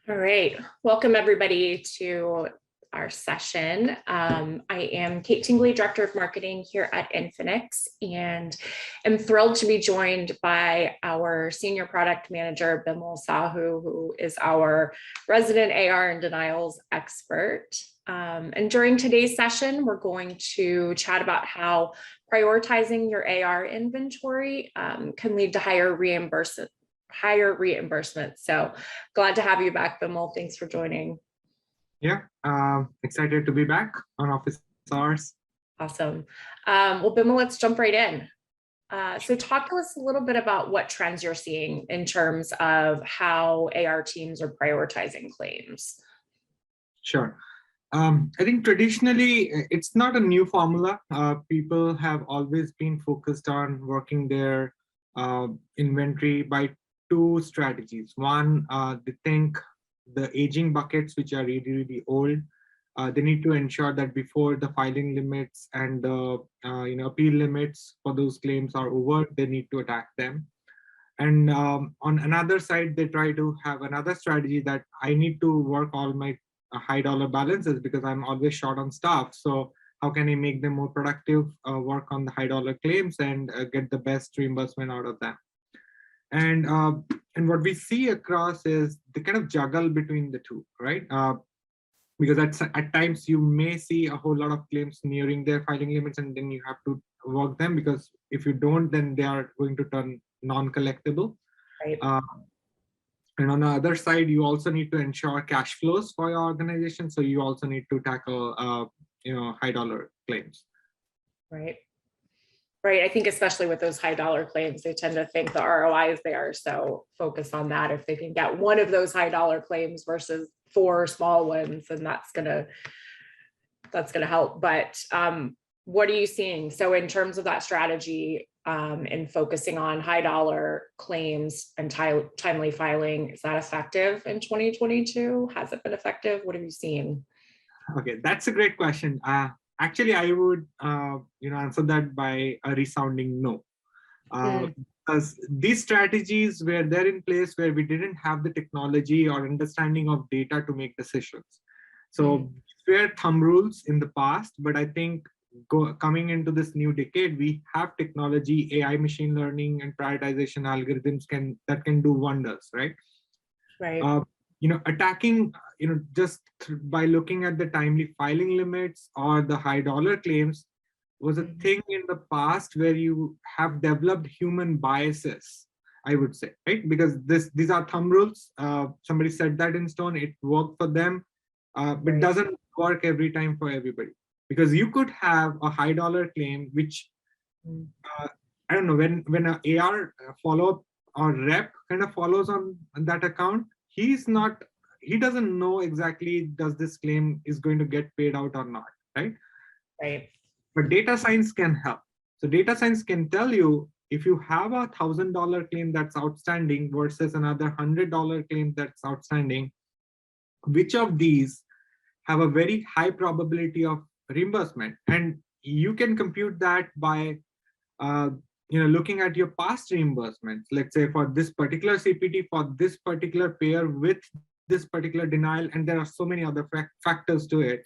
All right, welcome everybody to our session. I am Kate Tingley, Director of Marketing here at Infinix, and I'm thrilled to be joined by our Senior Product Manager, Bimal Sahoo, who is our resident AR and denials expert. And during today's session, we're going to chat about how prioritizing your AR inventory can lead to higher reimbursement. So glad to have you back, Bimal. Thanks for joining. Yeah, excited to be back on office hours. Awesome. Well, Bimal, let's jump right in. So talk to us a little bit about what trends you're seeing in terms of how AR teams are prioritizing claims. Sure. I think traditionally, it's not a new formula. People have always been focused on working their inventory by two strategies. One, they think the aging buckets, which are really, really old, they need to ensure that before the filing limits and the appeal limits for those claims are over, they need to attack them. And on another side, they try to have another strategy that I need to work all my high dollar balances because I'm always short on staff. So how can I make them more productive, work on the high dollar claims and get the best reimbursement out of them? And what we see across is the kind of juggle between the two, right? Because at times you may see a whole lot of claims nearing their filing limits, and then you have to work them because if you don't, then they are going to turn non-collectible. Right. And on the other side, you also need to ensure cash flows for your organization. So you also need to tackle, high dollar claims. Right. Right. I think especially with those high dollar claims, they tend to think the ROI is there. So focus on that. If they can get one of those high dollar claims versus 4 small ones, then that's gonna help. But what are you seeing? So in terms of that strategy and focusing on high dollar claims and timely filing, is that effective in 2022? Has it been effective? What have you seen? Okay, that's a great question. Actually, I would answer that by a resounding no. Because these strategies were there in place where we didn't have the technology or understanding of data to make decisions. So were thumb rules in the past, but I think coming into this new decade, we have technology, AI, machine learning, and prioritization algorithms that can do wonders, right? Right. Attacking, just by looking at the timely filing limits or the high dollar claims was a thing in the past where you have developed human biases, I would say, right? Because these are thumb rules. Somebody set that in stone, it worked for them, but doesn't work every time for everybody. Because you could have a high dollar claim, which, I don't know, when an AR follow-up or rep kind of follows on that account, he doesn't know exactly does this claim is going to get paid out or not, right? Right. But data science can help. So data science can tell you if you have a $1,000 claim that's outstanding versus another $100 claim that's outstanding, which of these have a very high probability of reimbursement. And you can compute that by looking at your past reimbursements. Let's say for this particular CPT, for this particular payer with this particular denial, and there are so many other factors to it.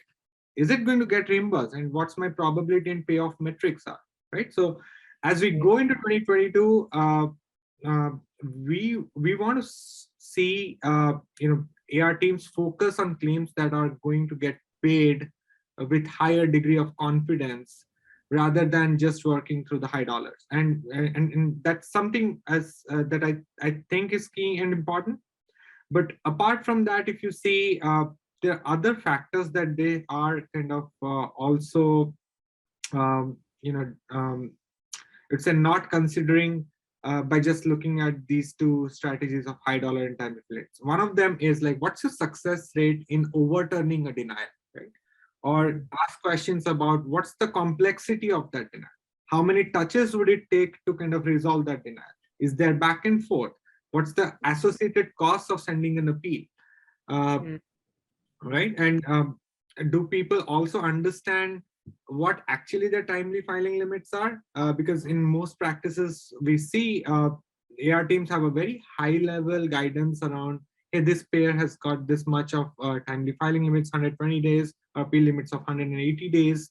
Is it going to get reimbursed, and what's my probability and payoff metrics are, right? So as we go into 2022, we want to see AR teams focus on claims that are going to get paid with higher degree of confidence rather than just working through the high dollars. And that's something that I think is key and important. But apart from that, if you see, there are other factors that they are kind of also, it's a not considering by just looking at these two strategies of high dollar and time affiliates. One of them is like, what's your success rate in overturning a denial, right? Or ask questions about what's the complexity of that denial? How many touches would it take to kind of resolve that denial? Is there back and forth? What's the associated cost of sending an appeal? Right? And do people also understand what actually the timely filing limits are? Because in most practices, we see AR teams have a very high level guidance around, hey, this payer has got this much of timely filing limits, 120 days, appeal limits of 180 days.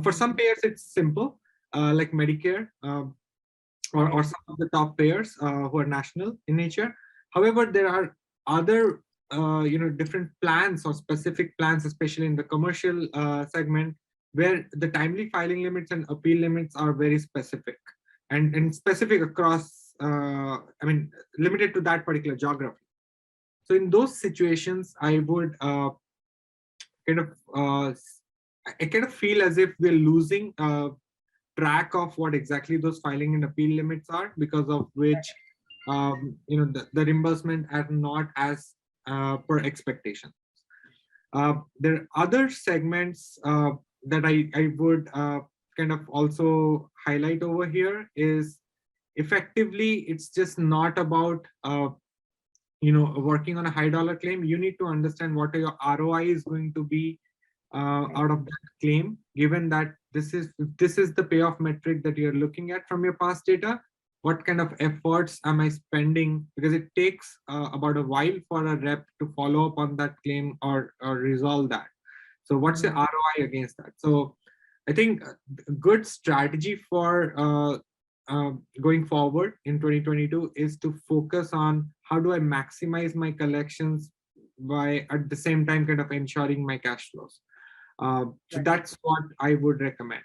For some payers, it's simple, like Medicare, or some of the top payers who are national in nature. However, there are other different plans or specific plans, especially in the commercial segment, where the timely filing limits and appeal limits are very specific and specific across, limited to that particular geography. So in those situations, I would kind of I kind of feel as if we're losing track of what exactly those filing and appeal limits are, because of which the reimbursement are not as per expectation. There are other segments that I would kind of also highlight over here. Is effectively, it's just not about working on a high dollar claim. You need to understand what your ROI is going to be out of that claim, given that this is the payoff metric that you're looking at from your past data. What kind of efforts am I spending? Because it takes about a while for a rep to follow up on that claim or resolve that. So what's the ROI against that? So I think a good strategy for going forward in 2022 is to focus on how do I maximize my collections by at the same time kind of ensuring my cash flows. So that's what I would recommend.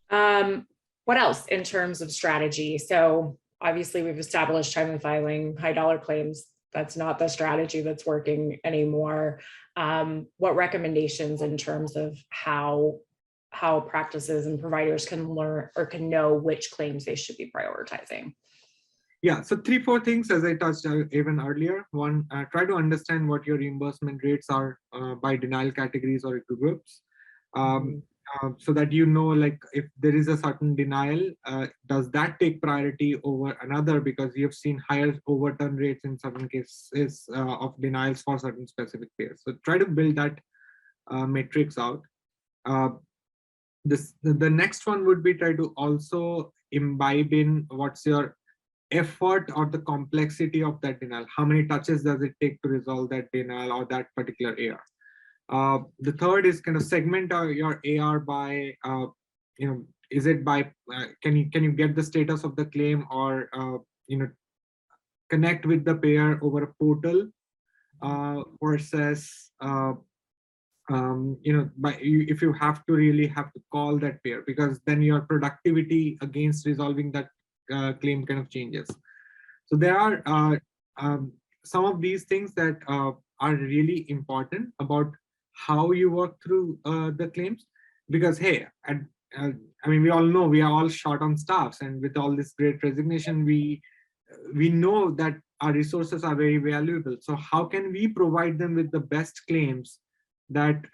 What else in terms of strategy? So obviously we've established timely filing, high dollar claims. That's not the strategy that's working anymore. What recommendations in terms of how practices and providers can learn or can know which claims they should be prioritizing? Yeah, so 3-4 things, as I touched even earlier. One, try to understand what your reimbursement rates are by denial categories or groups. So that like if there is a certain denial, does that take priority over another, because you've seen higher overturn rates in certain cases of denials for certain specific payers. So try to build that matrix out. The next one would be try to also imbibe in what's your effort or the complexity of that denial. How many touches does it take to resolve that denial or that particular AR? The third is kind of segment your AR by, is it by, can you get the status of the claim, or, connect with the payer over a portal versus, if you have to really have to call that payer, because then your productivity against resolving that claim kind of changes. So there are some of these things that are really important about how you work through the claims, because hey, we all know we are all short on staffs, and with all this great resignation, we know that our resources are very valuable. So how can we provide them with the best claims that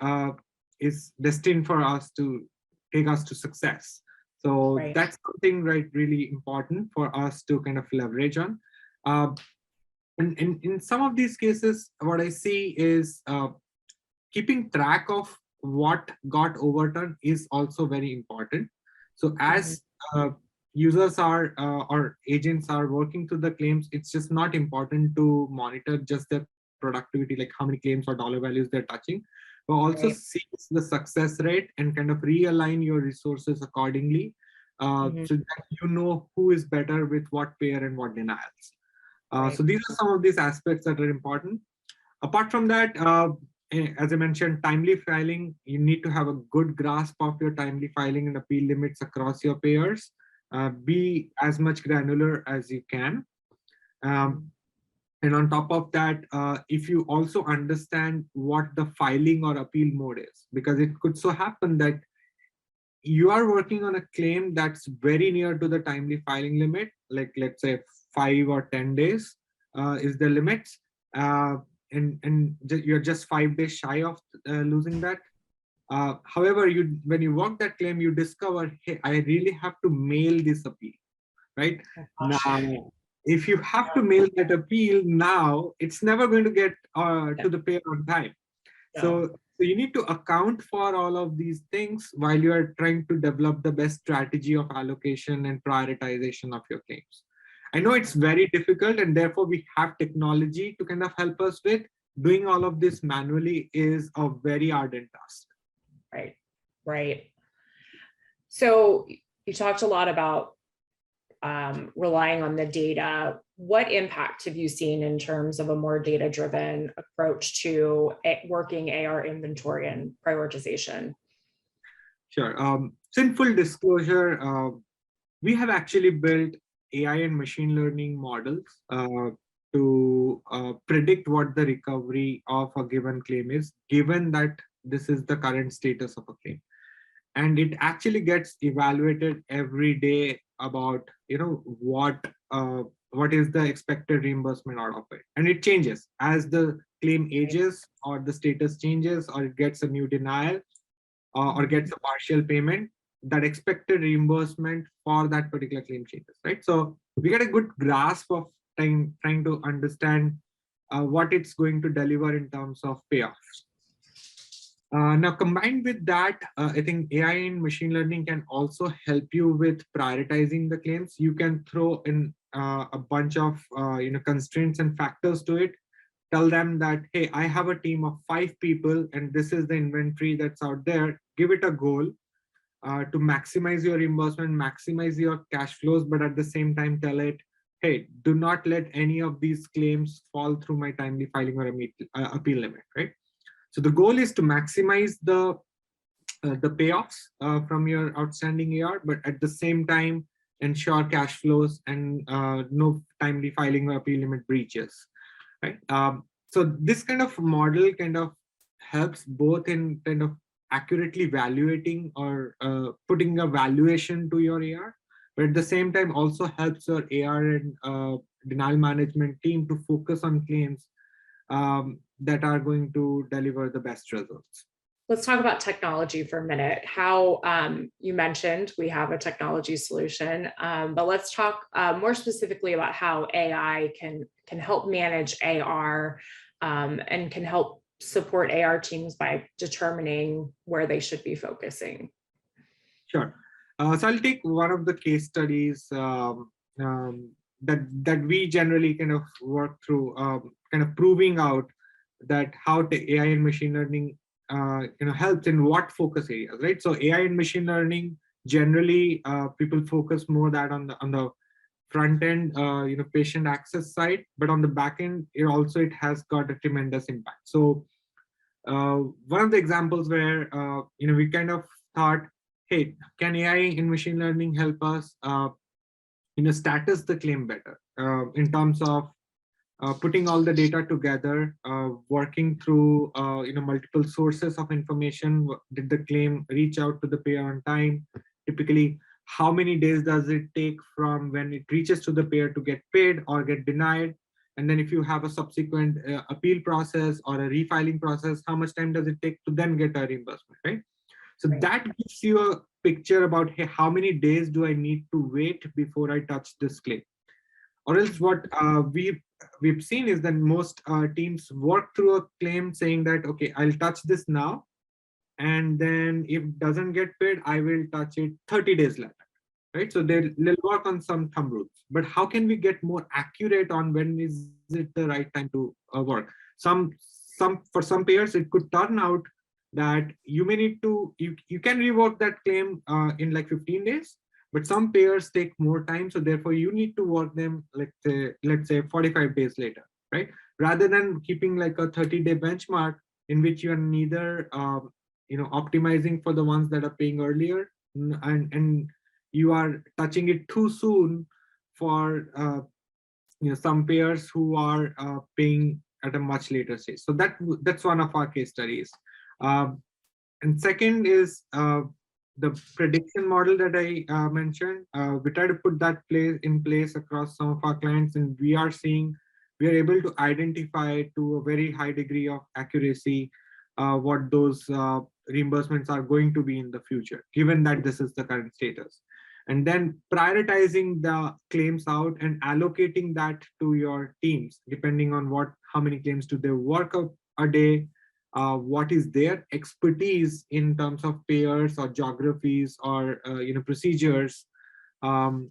is destined for us to take us to success? So that's something really important for us to kind of leverage on. And in some of these cases, what I see is keeping track of what got overturned is also very important. So as users are or agents are working through the claims, it's just not important to monitor just their productivity, like how many claims or dollar values they're touching, but also see the success rate and kind of realign your resources accordingly, so that you know who is better with what payer and what denials. So these are some of these aspects that are important. Apart from that, as I mentioned, timely filing, you need to have a good grasp of your timely filing and appeal limits across your payers. Be as much granular as you can. And on top of that, if you also understand what the filing or appeal mode is, because it could so happen that you are working on a claim that's very near to the timely filing limit, like let's say 5 or 10 days is the limits, and you're just 5 days shy of losing that. However, when you work that claim, you discover, hey, I really have to mail this appeal, right? Now, if you have to mail that appeal now, it's never going to get to the payer on time. So you need to account for all of these things while you are trying to develop the best strategy of allocation and prioritization of your claims. I know it's very difficult, and therefore we have technology to kind of help us with doing all of this manually is a very ardent task. Right, right. So you talked a lot about relying on the data. What impact have you seen in terms of a more data-driven approach to working AR inventory and prioritization? Sure. So in full disclosure, we have actually built AI and machine learning models to predict what the recovery of a given claim is, given that this is the current status of a claim. And it actually gets evaluated every day about, what is the expected reimbursement out of it. And it changes as the claim ages or the status changes or it gets a new denial or gets a partial payment, that expected reimbursement for that particular claim changes, right? So we get a good grasp of trying to understand what it's going to deliver in terms of payoffs. Now, combined with that, I think AI and machine learning can also help you with prioritizing the claims. You can throw in a bunch of constraints and factors to it. Tell them that, hey, I have a team of 5 people and this is the inventory that's out there. Give it a goal to maximize your reimbursement, maximize your cash flows, but at the same time tell it, hey, do not let any of these claims fall through my timely filing or appeal limit, right? So the goal is to maximize the payoffs from your outstanding AR, but at the same time ensure cash flows and no timely filing or appeal limit breaches, right? So this kind of model kind of helps both in kind of accurately valuating or putting a valuation to your AR, but at the same time also helps your AR and denial management team to focus on claims that are going to deliver the best results. Let's talk about technology for a minute. How you mentioned we have a technology solution, but let's talk more specifically about how AI can help manage AR and can help support AR teams by determining where they should be focusing. Sure. So I'll take one of the case studies that we generally kind of work through, kind of proving out that how the AI and machine learning helps in what focus areas, right? So AI and machine learning generally people focus more that on the front end, patient access side, but on the back end, it has got a tremendous impact. So one of the examples where we kind of thought, hey, can AI and machine learning help us status the claim better in terms of putting all the data together, working through multiple sources of information. Did the claim reach out to the payer on time? Typically, how many days does it take from when it reaches to the payer to get paid or get denied? And then if you have a subsequent appeal process or a refiling process, how much time does it take to then get a reimbursement, right? So that gives you a picture about, hey, how many days do I need to wait before I touch this claim? Or else what we've seen is that most teams work through a claim saying that, okay, I'll touch this now, and then if it doesn't get paid, I will touch it 30 days later, right? So they'll work on some thumb rules. But how can we get more accurate on when is it the right time to work? For some payers, it could turn out that you may need to, you can rework that claim in like 15 days, but some payers take more time. So therefore you need to work them, let's say 45 days later, right? Rather than keeping like a 30-day benchmark in which you are neither, optimizing for the ones that are paying earlier and you are touching it too soon for, some payers who are paying at a much later stage. So that's one of our case studies. And second is the prediction model that I mentioned. We try to put that in place across some of our clients, and we are able to identify to a very high degree of accuracy what those reimbursements are going to be in the future, given that this is the current status. And then prioritizing the claims out and allocating that to your teams, depending on how many claims do they work a day, what is their expertise in terms of payers or geographies or procedures, kind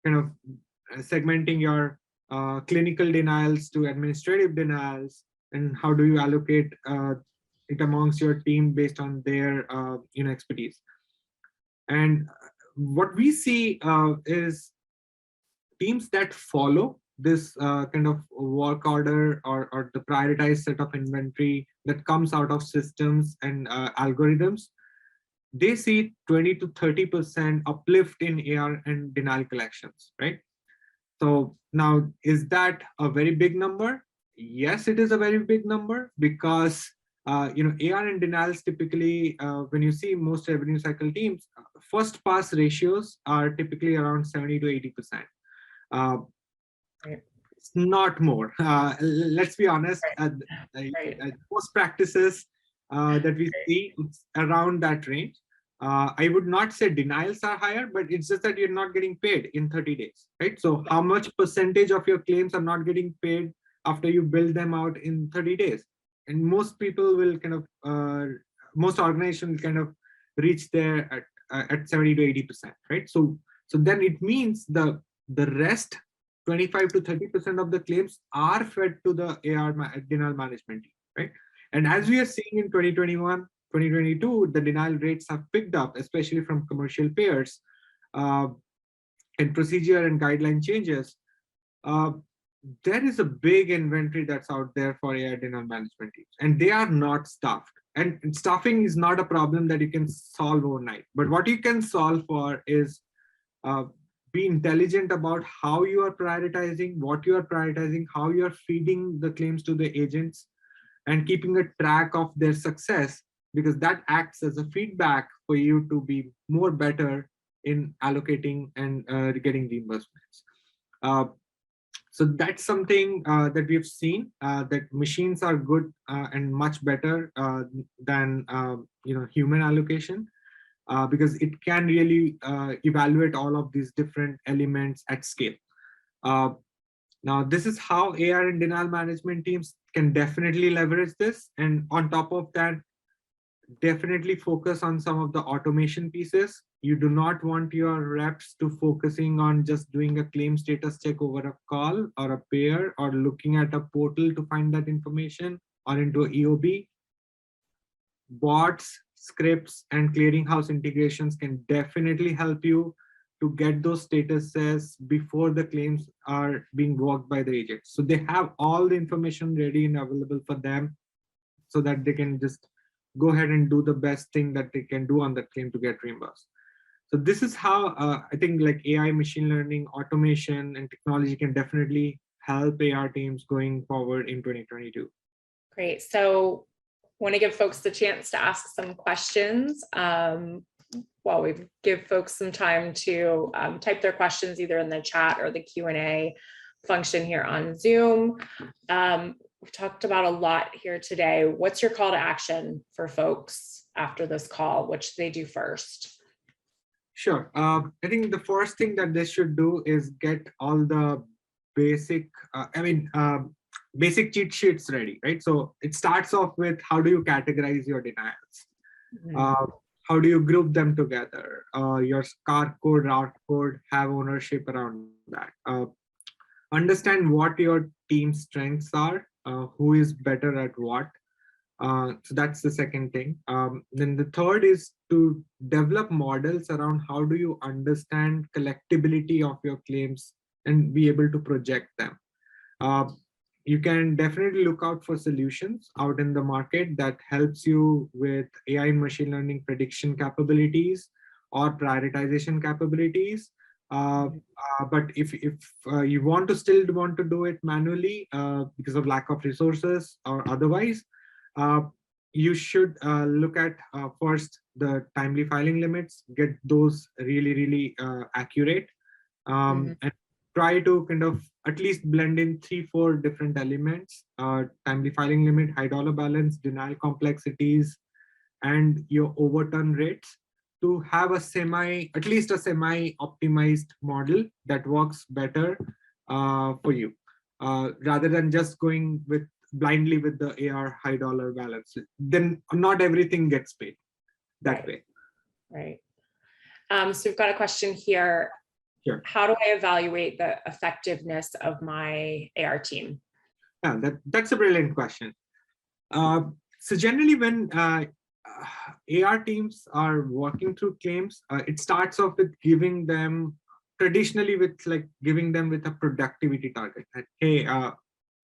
of segmenting your clinical denials to administrative denials, and how do you allocate it amongst your team based on their expertise. And what we see is teams that follow this kind of work order, or the prioritized set of inventory that comes out of systems and algorithms, they see 20 to 30% uplift in AR and denial collections, right? So now, is that a very big number? Yes, it is a very big number, because AR and denials typically, when you see most revenue cycle teams, first pass ratios are typically around 70 to 80%. It's not more. Let's be honest. Most practices that we see, it's around that range. I would not say denials are higher, but it's just that you're not getting paid in 30 days, right? So how much percentage of your claims are not getting paid after you build them out in 30 days? And most people will kind of, most organizations kind of reach there at 70 to 80%, right? So then it means the rest, 25 to 30% of the claims are fed to the AR denial management team, right? And as we are seeing in 2021, 2022, the denial rates have picked up, especially from commercial payers, and procedure and guideline changes. There is a big inventory that's out there for AI denial management teams, and they are not staffed. And staffing is not a problem that you can solve overnight. But what you can solve for is be intelligent about how you are prioritizing, what you are prioritizing, how you are feeding the claims to the agents, and keeping a track of their success, because that acts as a feedback for you to be more better in allocating and getting reimbursements. So that's something that we've seen, that machines are good and much better than human allocation, because it can really evaluate all of these different elements at scale. Now, this is how AR and denial management teams can definitely leverage this. And on top of that, definitely focus on some of the automation pieces. You do not want your reps to focusing on just doing a claim status check over a call or a pair, or looking at a portal to find that information, or into EOB. Bots, scripts, and clearinghouse integrations can definitely help you to get those statuses before the claims are being worked by the agents. So they have all the information ready and available for them, so that they can just go ahead and do the best thing that they can do on the claim to get reimbursed. So this is how I think like AI, machine learning, automation, and technology can definitely help AR teams going forward in 2022. Great. So want to give folks the chance to ask some questions. While we give folks some time to type their questions either in the chat or the Q&A function here on Zoom. We've talked about a lot here today. What's your call to action for folks after this call? What should they do first? Sure. I think the first thing that they should do is get all the basic, basic cheat sheets ready, right? So it starts off with, how do you categorize your denials? Mm-hmm. How do you group them together? Your SCAR code, route code, have ownership around that. Understand what your team's strengths are, who is better at what. So that's the second thing. Then the third is to develop models around how do you understand collectibility of your claims and be able to project them. You can definitely look out for solutions out in the market that helps you with AI and machine learning prediction capabilities or prioritization capabilities. But if you want to still want to do it manually because of lack of resources or otherwise, you should look at first the timely filing limits, get those really accurate, and try to kind of at least blend in 3-4 different elements: timely filing limit, high dollar balance, denial complexities, and your overturn rates, to have at least a semi-optimized model that works better for you, rather than just going blindly with the AR high dollar balance. Then not everything gets paid that way. Right. So we've got a question here. Sure. how do I evaluate the effectiveness of my AR team? Yeah, that's a brilliant question. So generally, when AR teams are working through claims, it starts off with giving them, traditionally with like giving them with a productivity target. That, hey,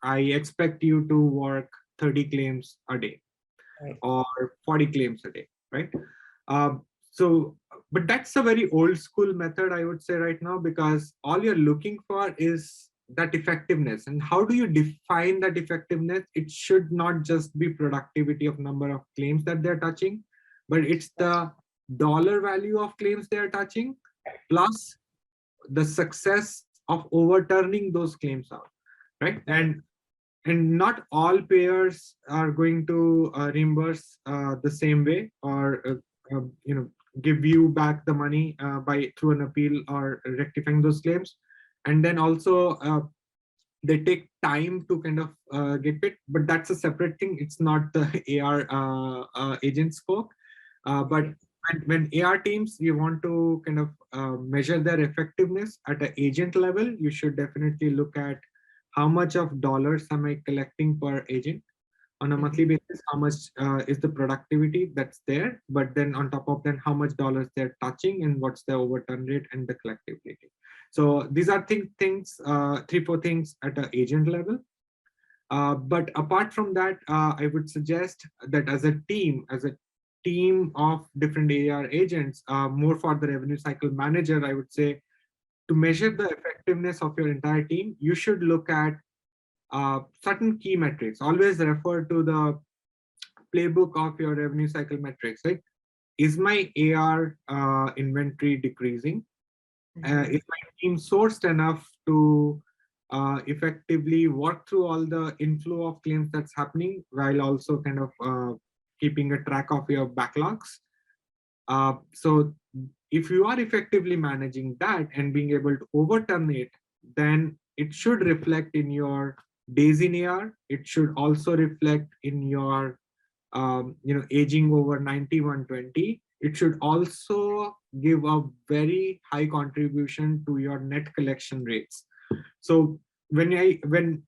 I expect you to work 30 claims a day, Right. or 40 claims a day, right? So, but that's a very old school method, I would say right now, because all you're looking for is that effectiveness. And how do you define that effectiveness? It should not just be productivity of number of claims that they're touching, but it's the dollar value of claims they're touching, plus the success of overturning those claims out, right? And not all payers are going to reimburse the same way, or give you back the money by through an appeal or rectifying those claims. And then also they take time to kind of get it, but that's a separate thing. It's not the AR agent scope. But when AR teams, you want to kind of measure their effectiveness at an agent level, you should definitely look at how much of dollars am I collecting per agent on a monthly basis, how much is the productivity that's there, but then on top of that, how much dollars they're touching and what's the overturn rate and the collectability. So these are things, 3-4 things at an agent level. But apart from that, I would suggest that as a team of different AR agents, more for the revenue cycle manager, I would say, to measure the effectiveness of your entire team, you should look at certain key metrics. Always refer to the playbook of your revenue cycle metrics. Like, is my AR inventory decreasing? Is my team sourced enough to effectively work through all the inflow of claims that's happening, while also kind of keeping a track of your backlogs? So if you are effectively managing that and being able to overturn it, then it should reflect in your days in AR. It should also reflect in your aging over 90/120. It should also give a very high contribution to your net collection rates. So when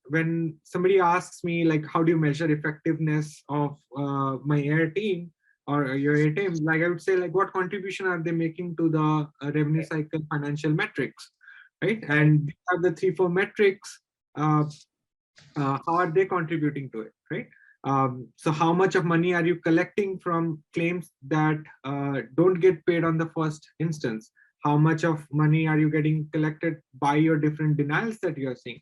somebody asks me, like, how do you measure effectiveness of my AR team or your AR team, like, I would say, like, what contribution are they making to the revenue cycle financial metrics, right? And these are the 3-4 metrics. How are they contributing to it, right? So how much of money are you collecting from claims that don't get paid on the first instance? How much of money are you getting collected by your different denials that you're seeing?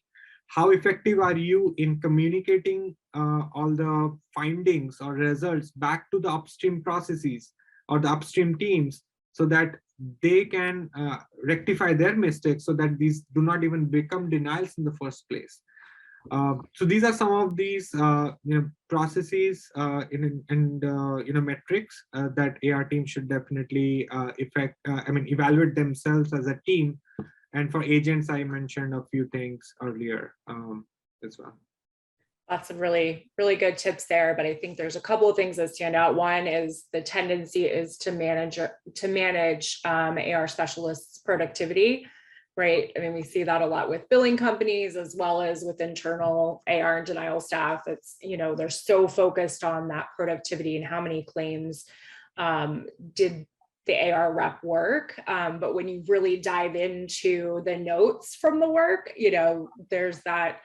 How effective are you in communicating all the findings or results back to the upstream processes or the upstream teams, so that they can rectify their mistakes, so that these do not even become denials in the first place? So these are some of these processes and metrics that AR teams should definitely evaluate themselves as a team. And for agents, I mentioned a few things earlier as well. Lots of really, really good tips there, but I think there's a couple of things that stand out. One is the tendency is to manage AR specialists' productivity, right? I mean, we see that a lot with billing companies as well as with internal AR and denial staff. It's, they're so focused on that productivity and how many claims did the AR rep work. But when you really dive into the notes from the work, there's that,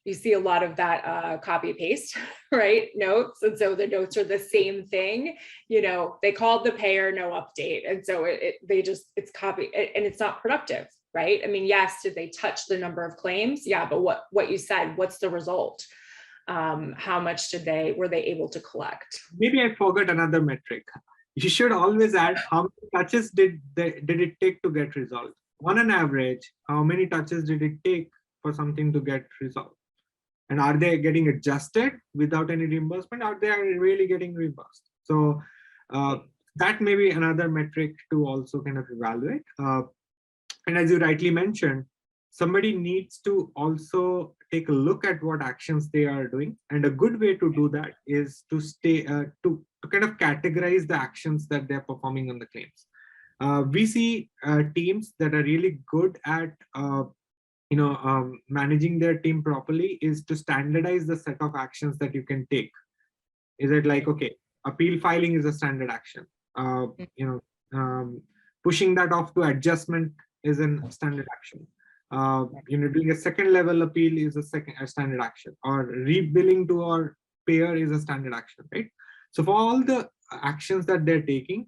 you see a lot of that copy paste, right? Notes. And so the notes are the same thing. They called the payer, no update. And so it's copy, and it's not productive, right? I mean, yes, did they touch the number of claims? Yeah, but what you said, what's the result? How much were they able to collect? Maybe I forgot another metric. You should always add how many touches did it take to get resolved. On an average, how many touches did it take for something to get resolved? And are they getting adjusted without any reimbursement? Are they really getting reimbursed? So that may be another metric to also kind of evaluate. And as you rightly mentioned, somebody needs to also take a look at what actions they are doing. And a good way to do that is to kind of categorize the actions that they're performing on the claims. We see teams that are really good at managing their team properly is to standardize the set of actions that you can take. Is it like, okay, appeal filing is a standard action, you know pushing that off to adjustment is a standard action, doing a second level appeal is a standard action, or rebilling to our payer is a standard action, right? So for all the actions that they're taking,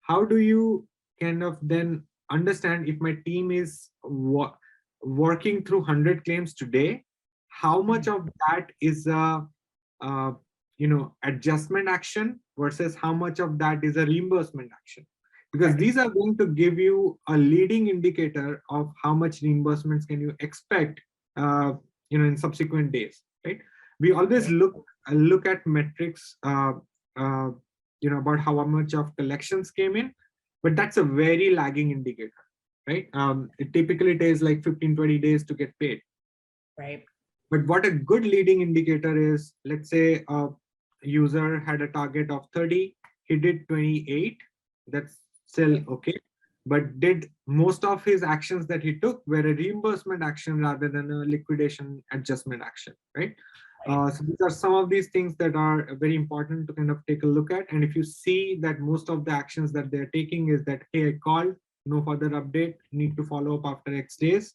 how do you kind of then understand if my team is working through 100 claims today, how much of that is a uh, adjustment action versus how much of that is a reimbursement action? Because these are going to give you a leading indicator of how much reimbursements can you expect in subsequent days, right? We always look at metrics uh, about how much of collections came in, but that's a very lagging indicator, right? It typically takes like 15-20 days to get paid. Right. But what a good leading indicator is, let's say a user had a target of 30, he did 28, that's still okay. But did most of his actions that he took were a reimbursement action rather than a liquidation adjustment action, right? So these are some of these things that are very important to kind of take a look at. And if you see that most of the actions that they're taking is that, hey, I called, no further update, need to follow up after X days,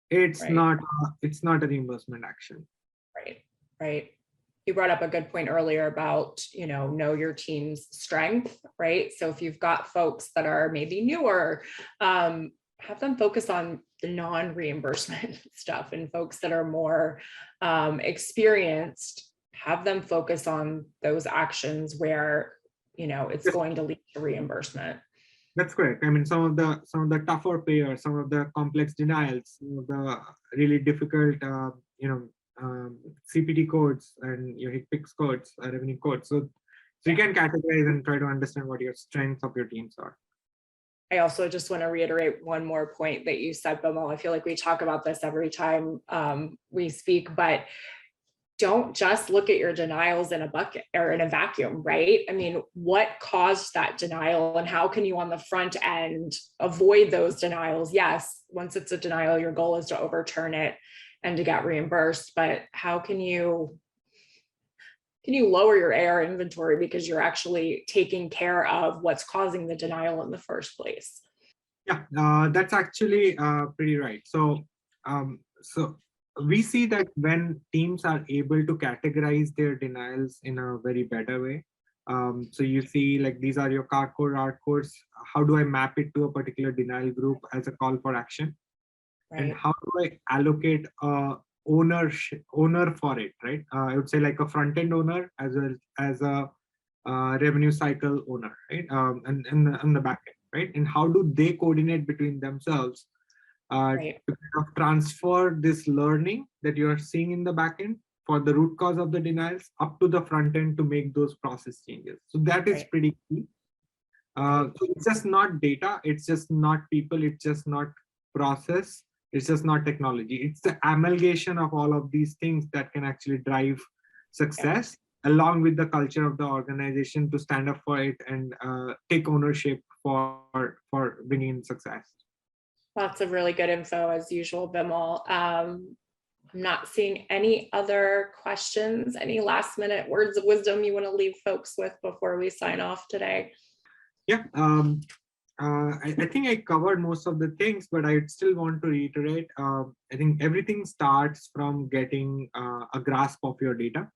it's not a reimbursement action. Right. You brought up a good point earlier about, know your team's strength, right? So if you've got folks that are maybe newer, have them focus on the non-reimbursement stuff, and folks that are more experienced, have them focus on those actions where, it's going to lead to reimbursement. That's correct. I mean, some of the tougher payers, some of the complex denials, some of the really difficult, CPT codes and your HCPCS codes, revenue codes. So you can categorize and try to understand what your strengths of your teams are. I also just want to reiterate one more point that you said, Bimal. I feel like we talk about this every time we speak, but don't just look at your denials in a bucket or in a vacuum, right? I mean, what caused that denial, and how can you on the front end avoid those denials? Yes, once it's a denial, your goal is to overturn it and to get reimbursed, but how can you lower your AR inventory because you're actually taking care of what's causing the denial in the first place? Yeah, that's actually pretty right. So we see that when teams are able to categorize their denials in a very better way, so you see like these are your CAR code, ART codes. How do I map it to a particular denial group as a call for action? Right. And how do I allocate a owner for it, right? I would say like a front-end owner as well as a revenue cycle owner, right? And the back end, right? And how do they coordinate between themselves to kind of transfer this learning that you are seeing in the back end for the root cause of the denials up to the front end to make those process changes. So that is pretty key. So it's just not data, it's just not people, it's just not process, it's just not technology. It's the amalgamation of all of these things that can actually drive success, along with the culture of the organization to stand up for it and take ownership for bringing in success. Lots of really good info as usual, Bimal. I'm not seeing any other questions. Any last minute words of wisdom you want to leave folks with before we sign off today? Yeah, I think I covered most of the things, but I still want to reiterate. I think everything starts from getting a grasp of your data.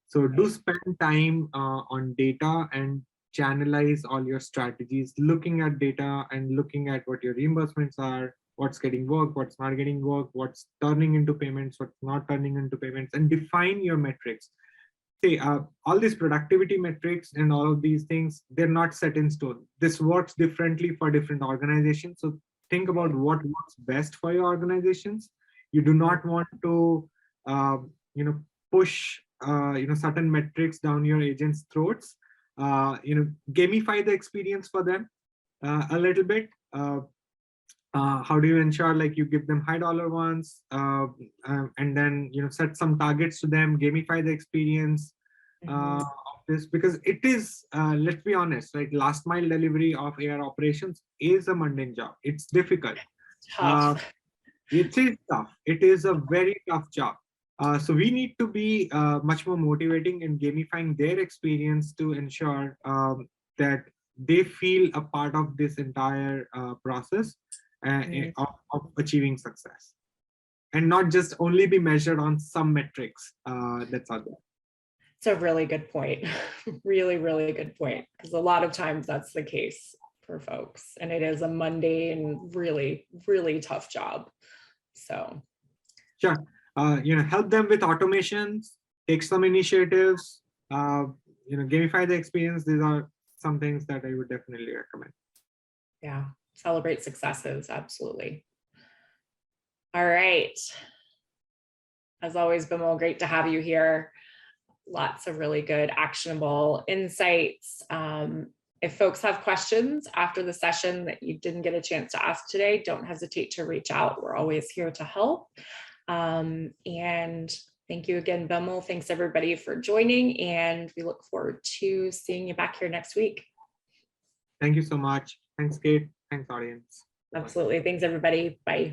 So do spend time on data and channelize all your strategies, looking at data and looking at what your reimbursements are, what's getting work, what's not getting work, what's turning into payments, what's not turning into payments, and define your metrics. See, all these productivity metrics and all of these things, they're not set in stone. This works differently for different organizations. So think about what works best for your organizations. You do not want to, push, certain metrics down your agents' throats. Gamify the experience for them a little bit. How do you ensure like you give them high dollar ones and then set some targets to them, gamify the experience of this because it is, let's be honest, right? Last mile delivery of air operations is a mundane job. It's difficult. Uh, Tough. it is tough. It is a very tough job. So we need to be much more motivating and gamifying their experience to ensure that they feel a part of this entire process Mhm. of achieving success, and not just only be measured on some metrics that's out there. It's a really good point. Really, really good point. Because a lot of times that's the case for folks. And it is a mundane, really, really tough job. So Sure. Help them with automations, take some initiatives, gamify the experience. These are some things that I would definitely recommend. yeah, celebrate successes. Absolutely. All right. As always, Bimal, great to have you here. Lots of really good actionable insights. If folks have questions after the session that you didn't get a chance to ask today, don't hesitate to reach out. We're always here to help. And thank you again, Bimal. Thanks everybody for joining, and we look forward to seeing you back here next week. Thank you so much. Thanks, Kate. Thanks, audience. Absolutely. Thanks, everybody. Bye.